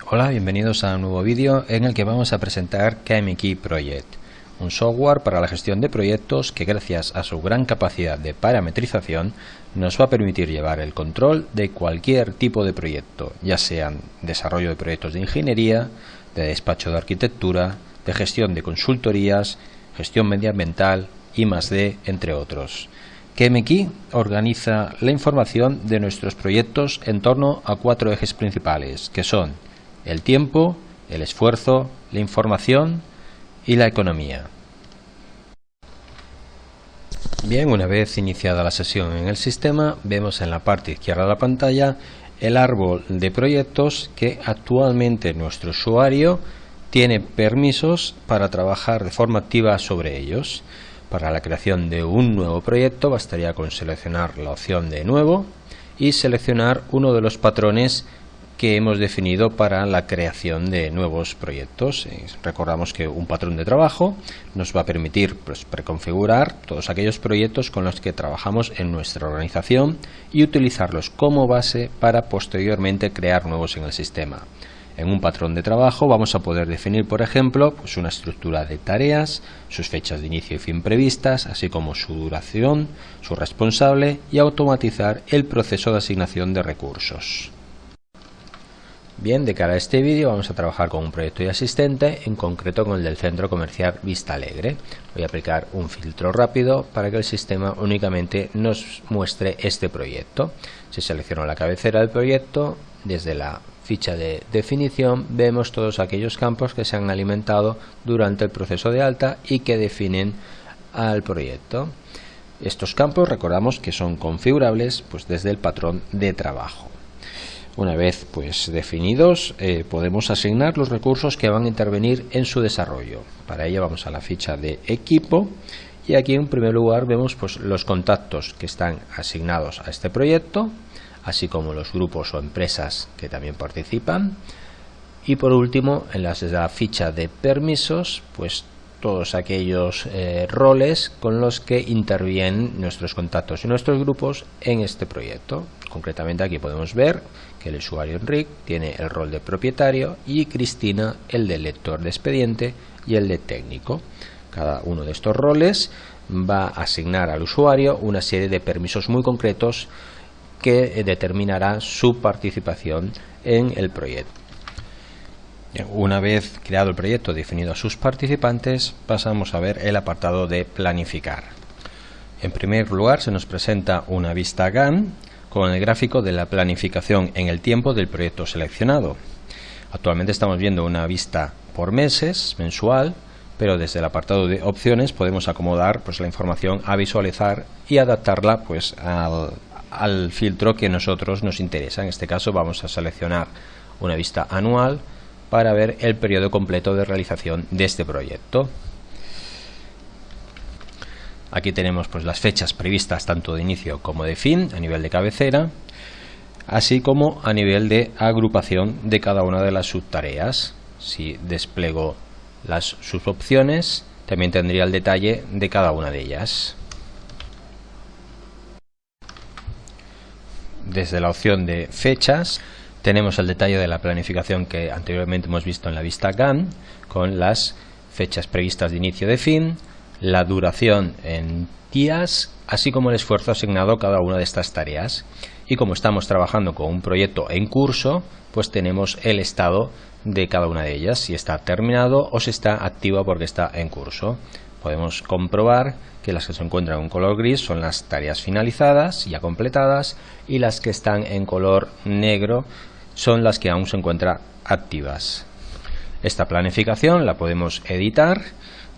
Hola, bienvenidos a un nuevo vídeo en el que vamos a presentar KMKey Project, un software para la gestión de proyectos que gracias a su gran capacidad de parametrización nos va a permitir llevar el control de cualquier tipo de proyecto, ya sean desarrollo de proyectos de ingeniería, de despacho de arquitectura, de gestión de consultorías, gestión medioambiental, I+D, entre otros. KMKey organiza la información de nuestros proyectos en torno a 4 ejes principales, que son el tiempo, el esfuerzo, la información y la economía. Bien, una vez iniciada la sesión en el sistema, vemos en la parte izquierda de la pantalla el árbol de proyectos que actualmente nuestro usuario tiene permisos para trabajar de forma activa sobre ellos. Para la creación de un nuevo proyecto bastaría con seleccionar la opción de nuevo y seleccionar uno de los patrones que hemos definido para la creación de nuevos proyectos. Recordamos que un patrón de trabajo nos va a permitir preconfigurar todos aquellos proyectos con los que trabajamos en nuestra organización y utilizarlos como base para posteriormente crear nuevos en el sistema. En un patrón de trabajo vamos a poder definir, por ejemplo, una estructura de tareas, sus fechas de inicio y fin previstas, así como su duración, su responsable y automatizar el proceso de asignación de recursos. Bien, de cara a este vídeo vamos a trabajar con un proyecto de asistente, en concreto con el del centro comercial Vista Alegre. Voy a aplicar un filtro rápido para que el sistema únicamente nos muestre este proyecto. Si selecciono la cabecera del proyecto, desde la ficha de definición vemos todos aquellos campos que se han alimentado durante el proceso de alta y que definen al proyecto. Estos campos recordamos que son configurables desde el patrón de trabajo. Una vez definidos, podemos asignar los recursos que van a intervenir en su desarrollo. Para ello vamos a la ficha de equipo y aquí en primer lugar vemos los contactos que están asignados a este proyecto, así como los grupos o empresas que también participan. Y por último, en la ficha de permisos, todos aquellos roles con los que intervienen nuestros contactos y nuestros grupos en este proyecto. Concretamente aquí podemos ver que el usuario Enric tiene el rol de propietario y Cristina el de lector de expediente y el de técnico. Cada uno de estos roles va a asignar al usuario una serie de permisos muy concretos que determinará su participación en el proyecto. Una vez creado el proyecto, definido a sus participantes, pasamos a ver el apartado de planificar. En primer lugar se nos presenta una vista Gantt con el gráfico de la planificación en el tiempo del proyecto seleccionado. Actualmente estamos viendo una vista por meses, mensual, pero desde el apartado de opciones podemos acomodar la información a visualizar y adaptarla al filtro que a nosotros nos interesa. En este caso vamos a seleccionar una vista anual para ver el periodo completo de realización de este proyecto. Aquí tenemos las fechas previstas tanto de inicio como de fin a nivel de cabecera, así como a nivel de agrupación de cada una de las subtareas. Si despliego las subopciones, también tendría el detalle de cada una de ellas. Desde la opción de fechas tenemos el detalle de la planificación que anteriormente hemos visto en la vista Gantt, con las fechas previstas de inicio y de fin, la duración en días, así como el esfuerzo asignado a cada una de estas tareas. Y como estamos trabajando con un proyecto en curso, tenemos el estado de cada una de ellas, si está terminado o si está activa porque está en curso. Podemos comprobar que las que se encuentran en color gris son las tareas finalizadas, ya completadas, y las que están en color negro son las que aún se encuentran activas. Esta planificación la podemos editar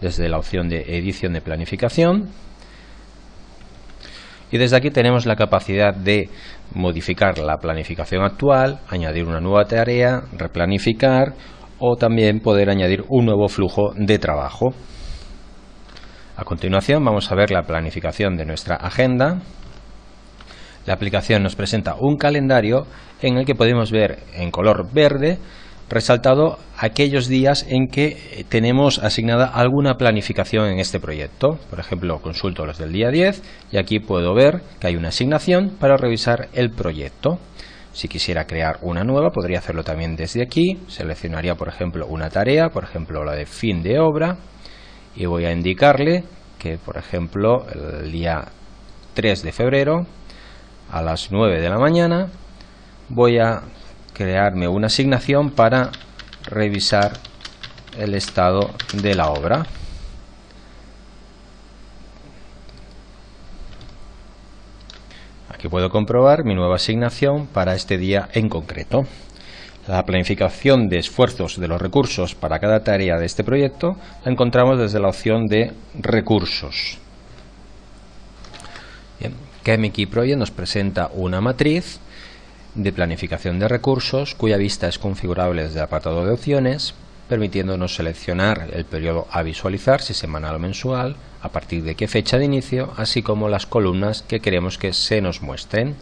desde la opción de edición de planificación, y desde aquí tenemos la capacidad de modificar la planificación actual, añadir una nueva tarea, replanificar o también poder añadir un nuevo flujo de trabajo. A continuación vamos a ver la planificación de nuestra agenda. La aplicación nos presenta un calendario en el que podemos ver en color verde resaltado aquellos días en que tenemos asignada alguna planificación en este proyecto. Por ejemplo, consulto los del día 10 y aquí puedo ver que hay una asignación para revisar el proyecto. Si quisiera crear una nueva, podría hacerlo también desde aquí. Seleccionaría, por ejemplo, una tarea, por ejemplo, la de fin de obra, y voy a indicarle que, por ejemplo, el día 3 de febrero, a las 9 de la mañana, voy a crearme una asignación para revisar el estado de la obra. Aquí puedo comprobar mi nueva asignación para este día en concreto. La planificación de esfuerzos de los recursos para cada tarea de este proyecto la encontramos desde la opción de recursos. Bien, Chemikey Project nos presenta una matriz de planificación de recursos cuya vista es configurable desde el apartado de opciones, permitiéndonos seleccionar el periodo a visualizar, si semanal o mensual, a partir de qué fecha de inicio, así como las columnas que queremos que se nos muestren.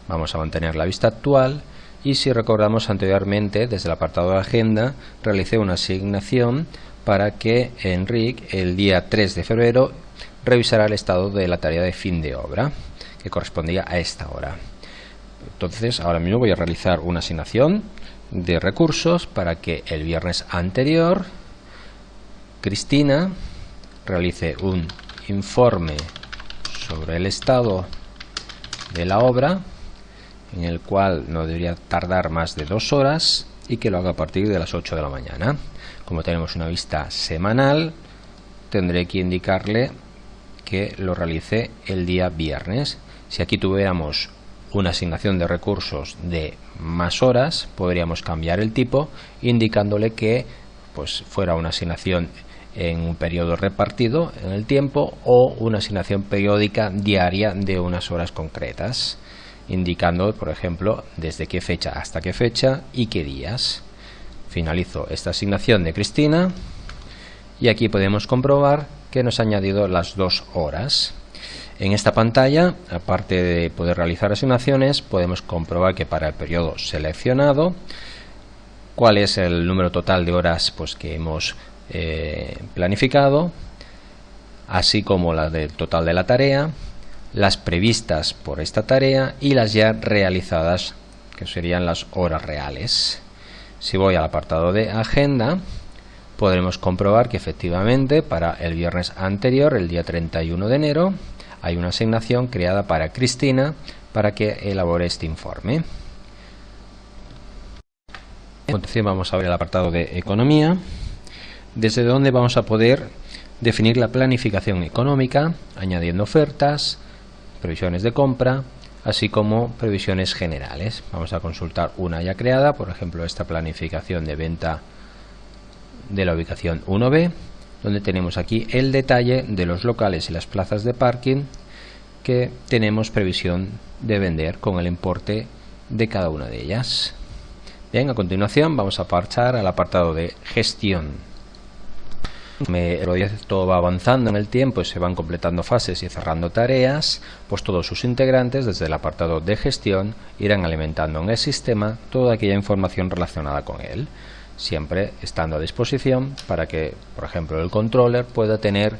Vamos a mantener la vista actual y, si recordamos anteriormente, desde el apartado de agenda, realicé una asignación para que Enrique el día 3 de febrero revisara el estado de la tarea de fin de obra, que correspondía a esta hora. Entonces, ahora mismo voy a realizar una asignación de recursos para que el viernes anterior Cristina realice un informe sobre el estado de la obra, en el cual no debería tardar más de 2 horas, y que lo haga a partir de las 8 de la mañana. Como tenemos una vista semanal, tendré que indicarle que lo realice el día viernes. Si aquí tuviéramos una asignación de recursos de más horas, podríamos cambiar el tipo indicándole que pues fuera una asignación en un periodo repartido en el tiempo o una asignación periódica diaria de unas horas concretas, indicando, por ejemplo, desde qué fecha hasta qué fecha y qué días. Finalizo esta asignación de Cristina y aquí podemos comprobar que nos ha añadido las 2 horas. En esta pantalla, aparte de poder realizar asignaciones, podemos comprobar que para el periodo seleccionado, cuál es el número total de horas pues que hemos planificado, así como la del total de la tarea, las previstas por esta tarea y las ya realizadas, que serían las horas reales. Si voy al apartado de agenda, podremos comprobar que efectivamente para el viernes anterior, el día 31 de enero, hay una asignación creada para Cristina para que elabore este informe. A continuación vamos a ver el apartado de economía, desde donde vamos a poder definir la planificación económica, añadiendo ofertas, previsiones de compra, así como previsiones generales. Vamos a consultar una ya creada, por ejemplo esta planificación de venta de la ubicación 1B, donde tenemos aquí el detalle de los locales y las plazas de parking que tenemos previsión de vender con el importe de cada una de ellas. Bien, a continuación vamos a pasar al apartado de gestión. El proyecto va avanzando en el tiempo y se van completando fases y cerrando tareas, pues todos sus integrantes desde el apartado de gestión irán alimentando en el sistema toda aquella información relacionada con él, siempre estando a disposición para que, por ejemplo, el controller pueda tener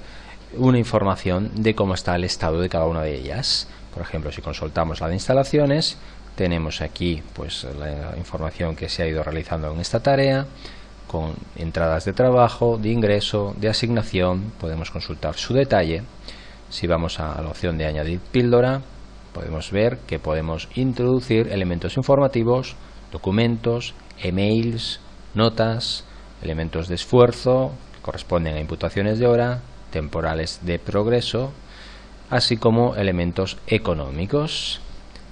una información de cómo está el estado de cada una de ellas. Por ejemplo, si consultamos la de instalaciones, tenemos aquí pues la información que se ha ido realizando en esta tarea, con entradas de trabajo, de ingreso, de asignación. Podemos consultar su detalle. Si vamos a la opción de añadir píldora, podemos ver que podemos introducir elementos informativos, documentos, emails, notas, elementos de esfuerzo que corresponden a imputaciones de hora, temporales de progreso, así como elementos económicos.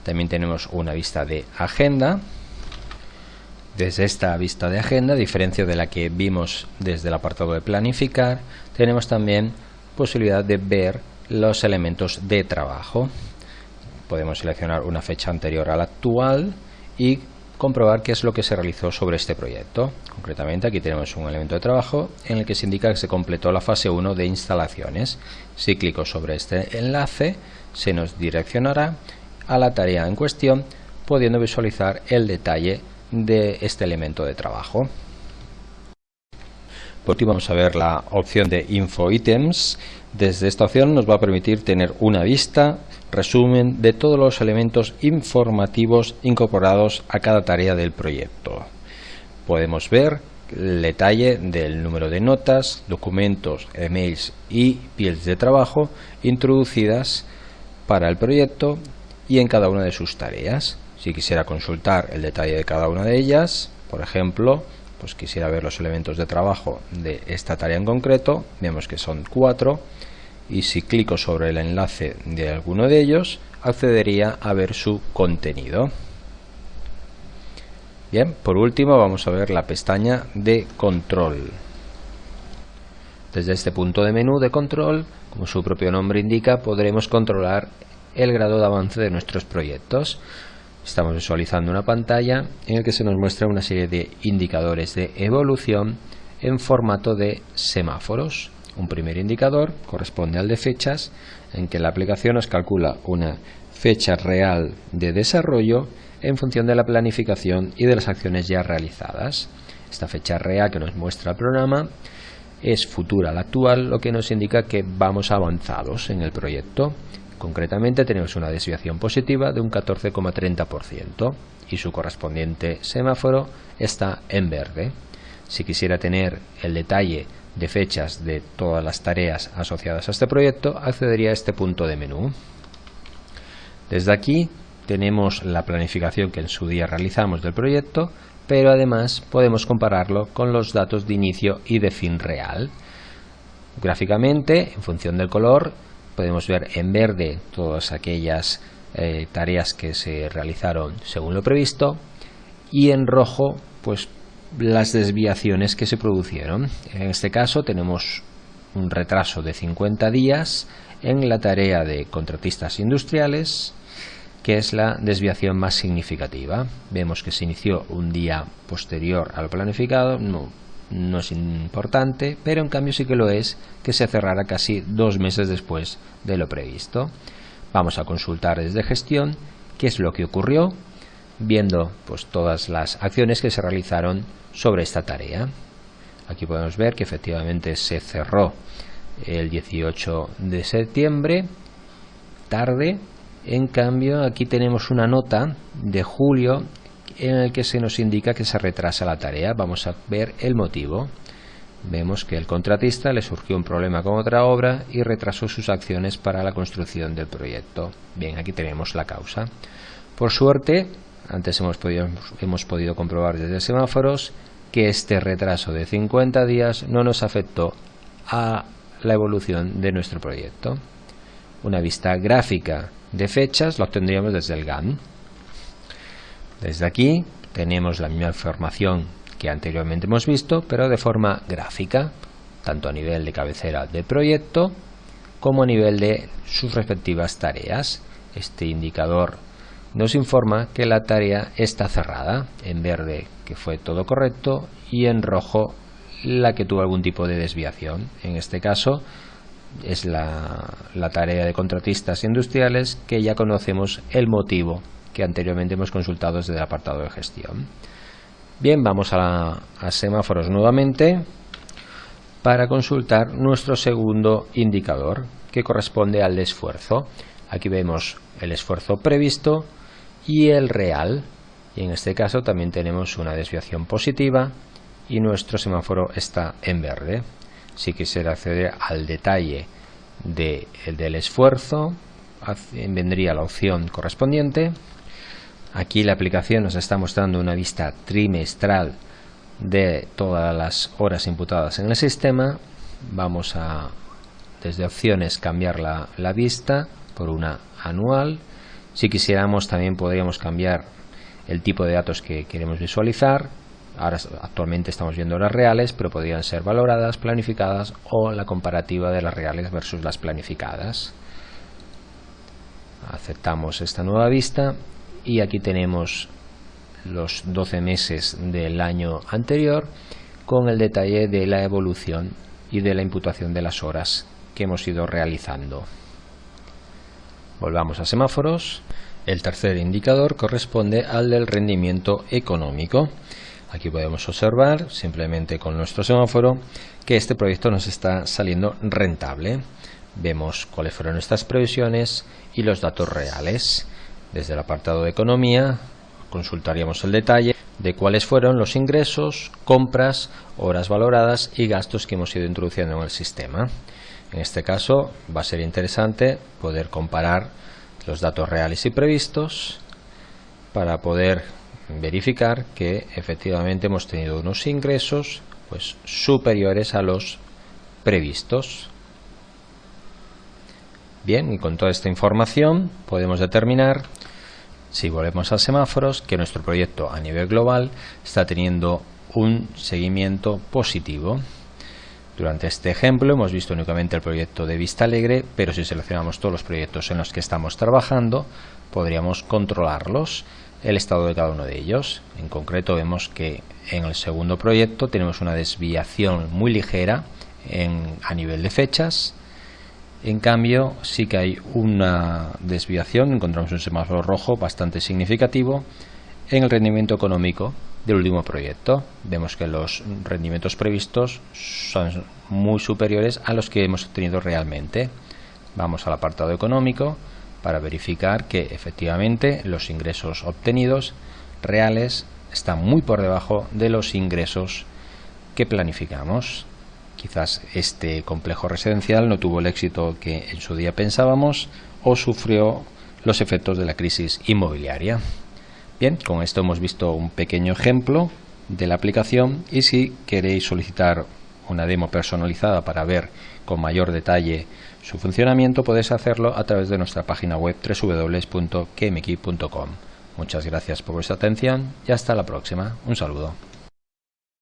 También tenemos una vista de agenda. Desde esta vista de agenda, a diferencia de la que vimos desde el apartado de planificar, tenemos también posibilidad de ver los elementos de trabajo. Podemos seleccionar una fecha anterior a la actual y comprobar qué es lo que se realizó sobre este proyecto. Concretamente, aquí tenemos un elemento de trabajo en el que se indica que se completó la fase 1 de instalaciones. Si clico sobre este enlace, se nos direccionará a la tarea en cuestión, pudiendo visualizar el detalle de este elemento de trabajo. Por último, vamos a ver la opción de Info Items. Desde esta opción nos va a permitir tener una vista resumen de todos los elementos informativos incorporados a cada tarea del proyecto. Podemos ver el detalle del número de notas, documentos, emails y piezas de trabajo introducidas para el proyecto y en cada una de sus tareas. Si quisiera consultar el detalle de cada una de ellas, por ejemplo, pues quisiera ver los elementos de trabajo de esta tarea en concreto, vemos que son 4, y si clico sobre el enlace de alguno de ellos, accedería a ver su contenido. Bien, por último vamos a ver la pestaña de control. Desde este punto de menú de control, como su propio nombre indica, podremos controlar el grado de avance de nuestros proyectos. Estamos visualizando una pantalla en la que se nos muestra una serie de indicadores de evolución en formato de semáforos. Un primer indicador corresponde al de fechas, en que la aplicación nos calcula una fecha real de desarrollo en función de la planificación y de las acciones ya realizadas. Esta fecha real que nos muestra el programa es futura a la actual, lo que nos indica que vamos avanzados en el proyecto. Concretamente tenemos una desviación positiva de un 14,30% y su correspondiente semáforo está en verde. Si quisiera tener el detalle de fechas de todas las tareas asociadas a este proyecto, accedería a este punto de menú. Desde aquí tenemos la planificación que en su día realizamos del proyecto, pero además podemos compararlo con los datos de inicio y de fin real. Gráficamente, en función del color, podemos ver en verde todas aquellas tareas que se realizaron según lo previsto, y en rojo pues las desviaciones que se produjeron. En este caso tenemos un retraso de 50 días en la tarea de contratistas industriales, que es la desviación más significativa. Vemos que se inició un día posterior al planificado, no es importante, pero en cambio sí que lo es que se cerrara casi 2 meses después de lo previsto. Vamos a consultar desde gestión qué es lo que ocurrió, viendo pues todas las acciones que se realizaron sobre esta tarea. Aquí podemos ver que efectivamente se cerró el 18 de septiembre, tarde. En cambio aquí tenemos una nota de julio en el que se nos indica que se retrasa la tarea. Vamos a ver el motivo. Vemos que el contratista le surgió un problema con otra obra y retrasó sus acciones para la construcción del proyecto. Bien, aquí tenemos la causa. Por suerte, antes hemos podido comprobar desde semáforos que este retraso de 50 días no nos afectó a la evolución de nuestro proyecto. Una vista gráfica de fechas la obtendríamos desde el GAN. Desde aquí tenemos la misma información que anteriormente hemos visto, pero de forma gráfica, tanto a nivel de cabecera del proyecto como a nivel de sus respectivas tareas. Este indicador nos informa que la tarea está cerrada, en verde que fue todo correcto y en rojo la que tuvo algún tipo de desviación. En este caso es la tarea de contratistas industriales, que ya conocemos el motivo que anteriormente hemos consultado desde el apartado de gestión. Bien, vamos a semáforos nuevamente para consultar nuestro segundo indicador, que corresponde al de esfuerzo. Aquí vemos el esfuerzo previsto y el real, y en este caso también tenemos una desviación positiva y nuestro semáforo está en verde. Si quisiera acceder al detalle del esfuerzo, vendría la opción correspondiente. Aquí la aplicación nos está mostrando una vista trimestral de todas las horas imputadas en el sistema. Vamos a, desde opciones, cambiar la vista por una anual. Si quisiéramos también podríamos cambiar el tipo de datos que queremos visualizar. Ahora actualmente estamos viendo las reales, pero podrían ser valoradas, planificadas o la comparativa de las reales versus las planificadas. Aceptamos esta nueva vista y aquí tenemos los 12 meses del año anterior con el detalle de la evolución y de la imputación de las horas que hemos ido realizando. Volvamos a semáforos. El tercer indicador corresponde al del rendimiento económico. Aquí podemos observar, simplemente con nuestro semáforo, que este proyecto nos está saliendo rentable. vemos cuáles fueron nuestras previsiones y los datos reales. Desde el apartado de economía consultaríamos el detalle de cuáles fueron los ingresos, compras, horas valoradas y gastos que hemos ido introduciendo en el sistema. En este caso va a ser interesante poder comparar los datos reales y previstos para poder verificar que efectivamente hemos tenido unos ingresos pues superiores a los previstos. Bien, y con toda esta información podemos determinar, si volvemos a semáforos, que nuestro proyecto a nivel global está teniendo un seguimiento positivo. Durante este ejemplo hemos visto únicamente el proyecto de Vista Alegre, pero si seleccionamos todos los proyectos en los que estamos trabajando, podríamos controlarlos, el estado de cada uno de ellos. En concreto vemos que en el segundo proyecto tenemos una desviación muy ligera a nivel de fechas. En cambio sí que hay una desviación, encontramos un semáforo rojo bastante significativo en el rendimiento económico del último proyecto. Vemos que los rendimientos previstos son muy superiores a los que hemos tenido realmente. Vamos al apartado económico para verificar que efectivamente los ingresos obtenidos reales están muy por debajo de los ingresos que planificamos. Quizás este complejo residencial no tuvo el éxito que en su día pensábamos o sufrió los efectos de la crisis inmobiliaria. Bien, con esto hemos visto un pequeño ejemplo de la aplicación, y si queréis solicitar una demo personalizada para ver con mayor detalle su funcionamiento, podéis hacerlo a través de nuestra página web www.kmki.com. Muchas gracias por vuestra atención y hasta la próxima. Un saludo.